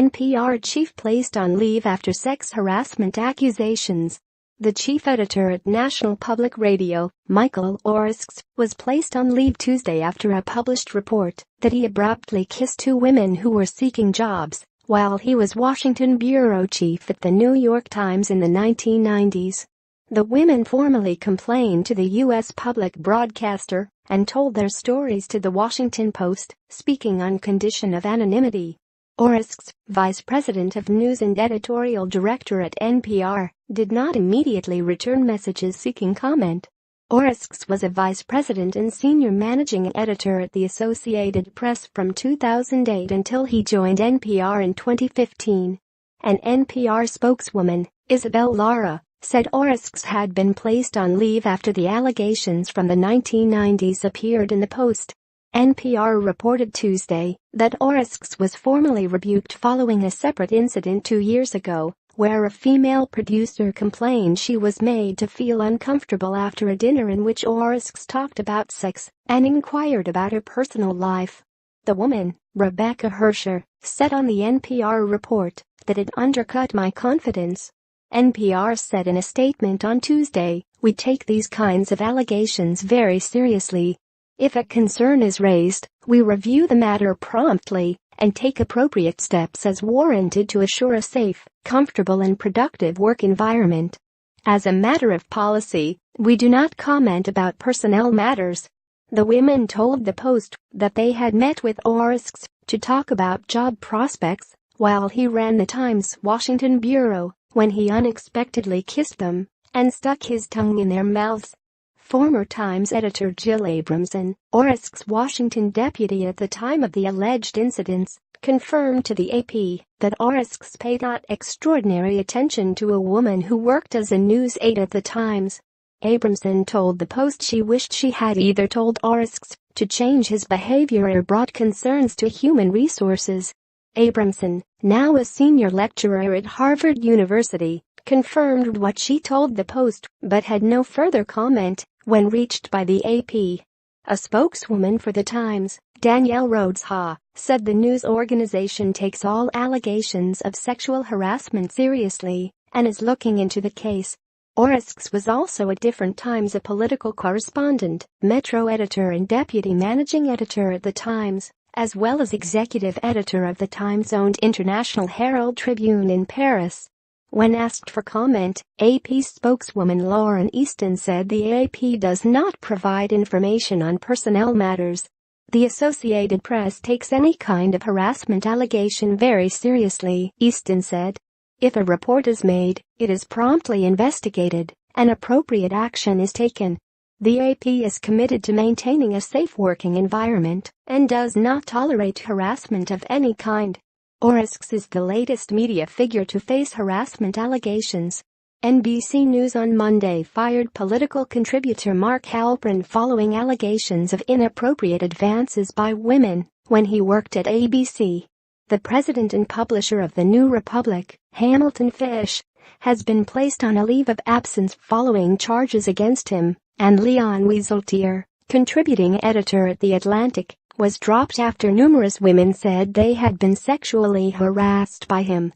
NPR chief placed on leave after sex harassment accusations. The chief editor at National Public Radio, Michael Oreskes, was placed on leave Tuesday after a published report that he abruptly kissed two women who were seeking jobs while he was Washington bureau chief at the New York Times in the 1990s. The women formally complained to the U.S. public broadcaster and told their stories to the Washington Post, speaking on condition of anonymity. Oreskes, vice president of news and editorial director at NPR, did not immediately return messages seeking comment. Oreskes was a vice president and senior managing editor at the Associated Press from 2008 until he joined NPR in 2015. An NPR spokeswoman, Isabel Lara, said Oreskes had been placed on leave after the allegations from the 1990s appeared in the Post. NPR reported Tuesday that Oreskes was formally rebuked following a separate incident 2 years ago, where a female producer complained she was made to feel uncomfortable after a dinner in which Oreskes talked about sex and inquired about her personal life. The woman, Rebecca Hersher, said on the NPR report that it undercut my confidence. NPR said in a statement on Tuesday, "We take these kinds of allegations very seriously. If a concern is raised, we review the matter promptly and take appropriate steps as warranted to assure a safe, comfortable and productive work environment. As a matter of policy, we do not comment about personnel matters." The women told the Post that they had met with Oreskes to talk about job prospects while he ran the Times Washington bureau when he unexpectedly kissed them and stuck his tongue in their mouths. Former Times editor Jill Abramson, Oreskes' Washington deputy at the time of the alleged incidents, confirmed to the AP that Oreskes paid not extraordinary attention to a woman who worked as a news aide at the Times. Abramson told the Post she wished she had either told Oreskes to change his behavior or brought concerns to Human Resources. Abramson, now a senior lecturer at Harvard University, confirmed what she told the Post but had no further comment when reached by the AP. A spokeswoman for the Times, Danielle Rhodes-Ha, said the news organization takes all allegations of sexual harassment seriously and is looking into the case. Oreskes was also at different times a political correspondent, Metro editor and deputy managing editor at the Times, as well as executive editor of the Times-owned International Herald Tribune in Paris. When asked for comment, AP spokeswoman Lauren Easton said the AP does not provide information on personnel matters. The Associated Press takes any kind of harassment allegation very seriously, Easton said. If a report is made, it is promptly investigated, and appropriate action is taken. The AP is committed to maintaining a safe working environment and does not tolerate harassment of any kind. Oreskes is the latest media figure to face harassment allegations. NBC News on Monday fired political contributor Mark Halperin following allegations of inappropriate advances by women when he worked at ABC. The president and publisher of The New Republic, Hamilton Fish, has been placed on a leave of absence following charges against him, and Leon Wieseltier, contributing editor at The Atlantic, was dropped after numerous women said they had been sexually harassed by him.